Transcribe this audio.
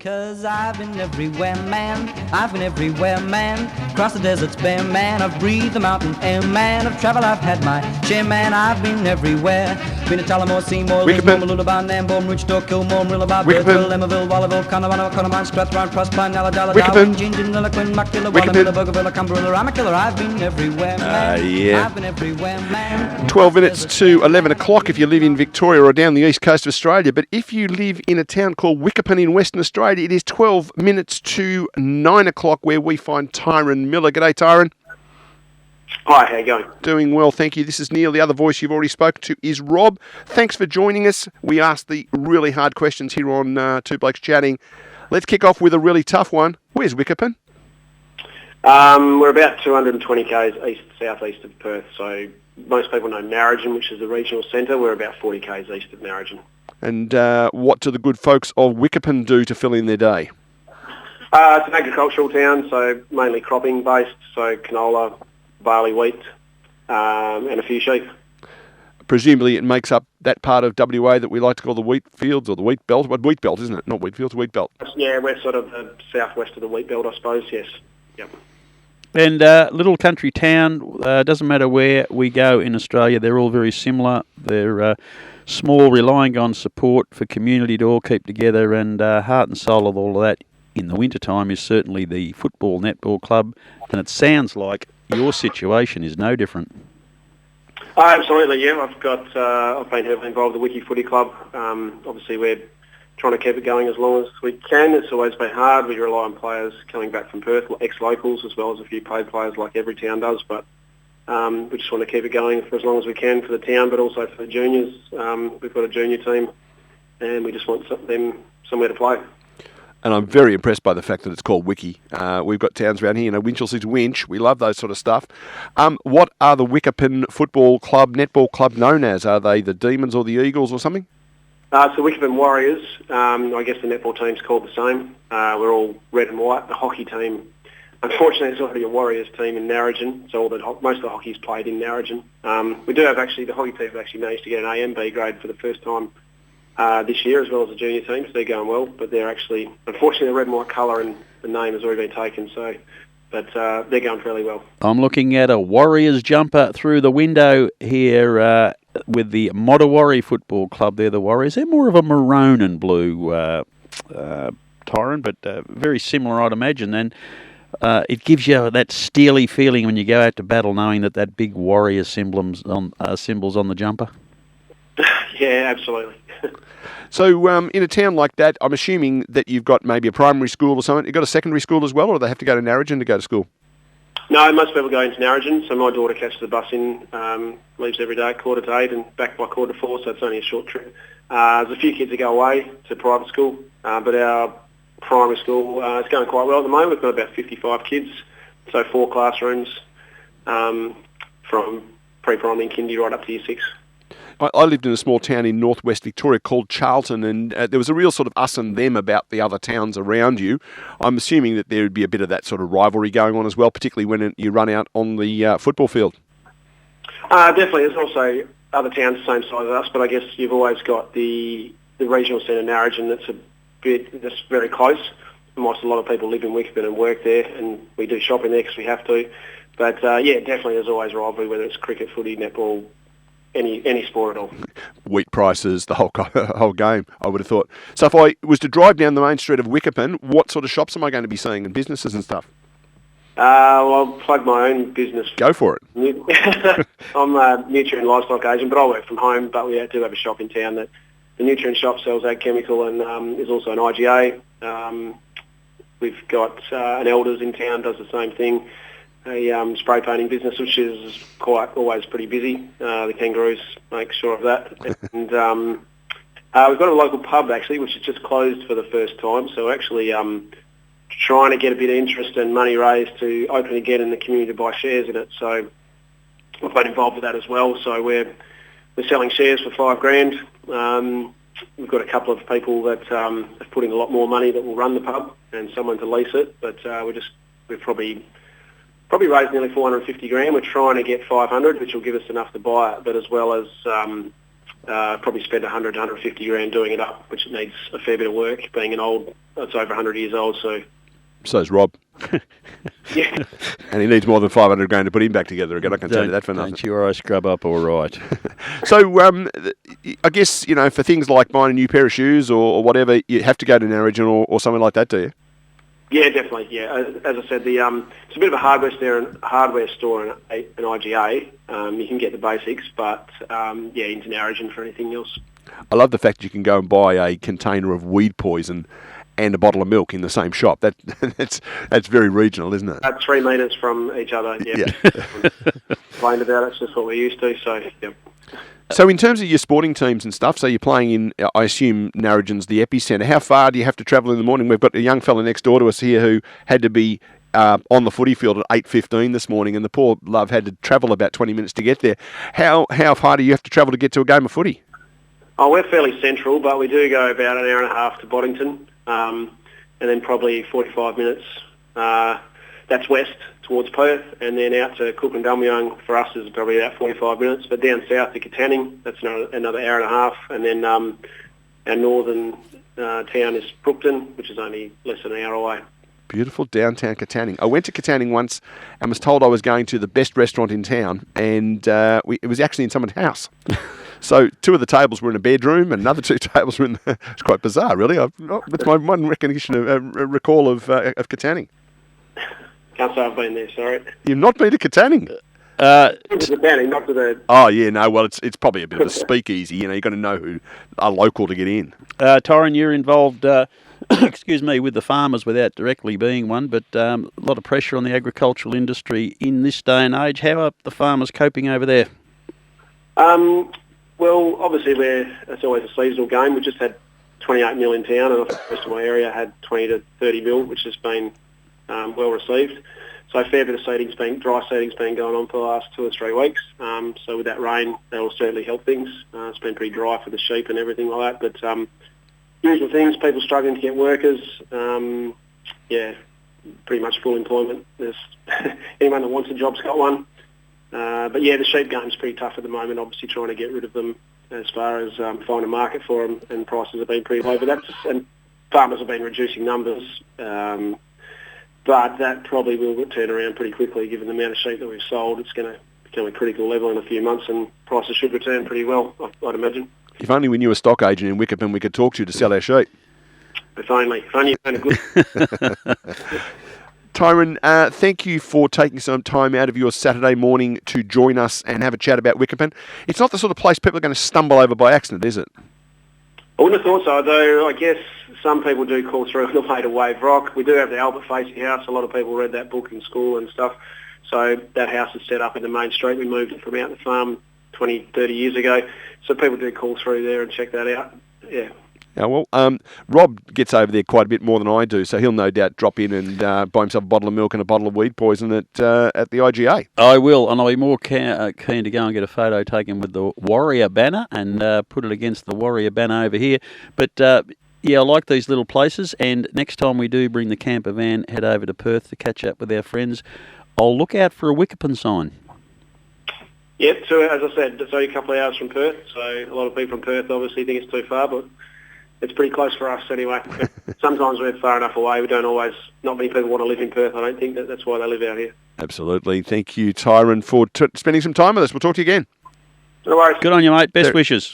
'Cause I've been everywhere, man. I've been everywhere, man. Across the deserts bare, man. I've breathed the mountain air, man. Of travel I've had my share, man. I've been everywhere. Been to Tullamore, Seymour, Lismore, Mooloolaba, Nambour, Roochdore, Kilmore, Mooloolaba, Birdsville, Emmaville, Wallaville, Connemara, Connemara, Strathron, Proserpine, Alladala, Darwin, Gingin, Lillaquen, Muckilla, Wallamilla, Bougainville, Cumberland, Ramacilla. I've been everywhere, man. I've been everywhere, man. 12 minutes to 11 o'clock if you live in Victoria or down the east coast of Australia. But if you live in a town called Wickepin in Western Australia, it is 12 minutes to 9 o'clock where we find Tyron Miller. G'day, Tyron. Hi, how you going? Doing well, thank you. This is Neil. The other voice you've already spoken to is Rob. Thanks for joining us. We asked the really hard questions here on Two Blokes Chatting. Let's kick off with a really tough one. Where's Wickepin? We're about 220 k's south-east of Perth, so most people know Narrogin, which is the regional centre. We're about 40 k's east of Narrogin. And what do the good folks of Wickepin do to fill in their day? It's an agricultural town, so mainly cropping based, so canola, barley, wheat, and a few sheep. Presumably it makes up that part of WA that we like to call the wheat fields or the wheat belt. But wheat belt, isn't it? Not wheat fields, wheat belt. Yeah, we're sort of the southwest of the wheat belt, I suppose, yes. Yep. And little country town, doesn't matter where we go in Australia, they're all very similar. They're small, relying on support for community to all keep together, and heart and soul of all of that in the wintertime is certainly the football netball club, and it sounds like your situation is no different. Absolutely, yeah. I've been heavily involved with the Wiki Footy Club. Obviously, we're trying to keep it going as long as we can. It's always been hard. We rely on players coming back from Perth, ex-locals, as well as a few paid players like every town does. But we just want to keep it going for as long as we can for the town, but also for the juniors. We've got a junior team, and we just want them somewhere to play. And I'm very impressed by the fact that it's called Wiki. We've got towns around here, Winchelsey's Winch. We love those sort of stuff. What are the Wickepin Football Club, netball club known as? Are they the Demons or the Eagles or something? So Wickepin Warriors. I guess the netball team's called the same. We're all red and white. The hockey team, unfortunately, there's already a Warriors team in Narrogin, so most of the hockey's played in Narrogin. We do have the hockey team have actually managed to get an AMB grade for the first time this year, as well as the junior team, so they're going well. But they're actually, unfortunately, the red and white colour and the name has already been taken, but they're going fairly well. I'm looking at a Warriors jumper through the window here with the Modawari Football Club. They're the Warriors. They're more of a maroon and blue, Tyron, but very similar, I'd imagine. And it gives you that steely feeling when you go out to battle, knowing that big Warrior symbols on the jumper. Yeah, absolutely. So in a town like that, I'm assuming that you've got maybe a primary school or something. You've got a secondary school as well, or do they have to go to Narrogin to go to school? No, most people go into Narrogin. So my daughter catches the bus in, leaves every day at 7:45 and back by 4:45, so it's only a short trip. There's a few kids that go away to private school, but our primary school is going quite well at the moment. We've got about 55 kids, so 4 classrooms from pre-primary and kindy right up to year 6. I lived in a small town in northwest Victoria called Charlton, and there was a real sort of us and them about the other towns around you. I'm assuming that there would be a bit of that sort of rivalry going on as well, particularly when you run out on the football field. Definitely. There's also other towns the same size as us, but I guess you've always got the regional centre Narrogin that's very close. Whilst a lot of people live in Wickepin and work there, and we do shopping there because we have to. But yeah, definitely there's always rivalry, whether it's cricket, footy, netball, any sport at all. Wheat prices, the whole game, I would have thought. So if I was to drive down the main street of Wickepin, what sort of shops am I going to be seeing and businesses and stuff? Well, I'll plug my own business. Go for it. I'm a nutrient livestock agent, but I work from home, but we do have a shop in town that the nutrient shop sells ag chemical and is also an IGA. We've got an Elders in town, does the same thing. A spray painting business, which is always pretty busy. The Kangaroos make sure of that. And we've got a local pub, actually, which has just closed for the first time. So we're actually trying to get a bit of interest and money raised to open again in the community to buy shares in it. So I've been involved with that as well. So we're selling shares for $5,000. We've got a couple of people that are putting a lot more money that will run the pub and someone to lease it. But we've probably raised nearly $450,000. We're trying to get 500, which will give us enough to buy it, but as well as probably spend 100 to 150 grand doing it up, which needs a fair bit of work, being it's over 100 years old, so... So's Rob. Yeah. And he needs more than 500 grand to put him back together again. I can tell you that for nothing. Don't you or I scrub up all right. So, I guess, for things like buying a new pair of shoes or whatever, you have to go to an Origin or something like that, do you? Yeah, definitely. Yeah, as I said, it's a bit of a hardware store and an IGA. You can get the basics, but into an Origin for anything else. I love the fact you can go and buy a container of weed poison and a bottle of milk in the same shop. That's very regional, isn't it? 3 metres from each other. Yeah. Complained about it. It's just what we're used to. So yeah. So in terms of your sporting teams and stuff, so you're playing in, I assume, Narrabin's the epicentre. How far do you have to travel in the morning? We've got a young fella next door to us here who had to be on the footy field at 8:15 this morning, and the poor love had to travel about 20 minutes to get there. How far do you have to travel to get to a game of footy? Oh, we're fairly central, but we do go about an hour and a half to Boddington, and then probably 45 minutes. That's west towards Perth, and then out to Cook and Dumyung for us is probably about 45 minutes. But down south to Katanning, that's another hour and a half, and then our northern town is Brookton, which is only less than an hour away. Beautiful downtown Katanning. I went to Katanning once and was told I was going to the best restaurant in town, and it was actually in someone's house. So 2 of the tables were in a bedroom, and another 2 tables were in. It's quite bizarre, really. That's my one recognition recall of Katanning. Can't say I've been there. Sorry. You've not been to Katanning? To Katanning, not to the. Oh yeah, no. Well, it's probably a bit of a speakeasy. You've got to know who are local to get in. Tyron, you're involved. Excuse me, with the farmers without directly being one, but a lot of pressure on the agricultural industry in this day and age. How are the farmers coping over there? Well, obviously it's always a seasonal game. We just had 28 mil in town, and I think the rest of my area had 20 to 30 mil, which has been well received. So a fair bit of dry seeding's been going on for the last 2 or 3 weeks. So with that rain, that will certainly help things. It's been pretty dry for the sheep and everything like that. But usual things, people struggling to get workers. Pretty much full employment. There's anyone that wants a job's got one. But the sheep game's pretty tough at the moment, obviously trying to get rid of them as far as find a market for them, and prices have been pretty low. But and farmers have been reducing numbers, but that probably will turn around pretty quickly given the amount of sheep that we've sold. It's going to become a critical level in a few months, and prices should return pretty well, I'd imagine. If only we knew a stock agent in Wickepin we could talk to sell our sheep. If only you found a good... Tyron, thank you for taking some time out of your Saturday morning to join us and have a chat about Wickepin. It's not the sort of place people are going to stumble over by accident, is it? I wouldn't have thought so, though. I guess some people do call through on the way to Wave Rock. We do have the Albert Facey house. A lot of people read that book in school and stuff. So that house is set up in the main street. We moved it from out the farm 20, 30 years ago. So people do call through there and check that out. Yeah. Yeah, well, Rob gets over there quite a bit more than I do, so he'll no doubt drop in and buy himself a bottle of milk and a bottle of weed poison at the IGA. I will, and I'll be more keen to go and get a photo taken with the Warrior banner and put it against the Warrior banner over here. But I like these little places, and next time we do bring the camper van, head over to Perth to catch up with our friends, I'll look out for a Wickepin sign. Yep, so as I said, it's only a couple of hours from Perth, so a lot of people from Perth obviously think it's too far, but it's pretty close for us anyway. Sometimes we're far enough away. Not many people want to live in Perth. I don't think that's why they live out here. Absolutely. Thank you, Tyron, for spending some time with us. We'll talk to you again. No worries. Good on you, mate. Best wishes.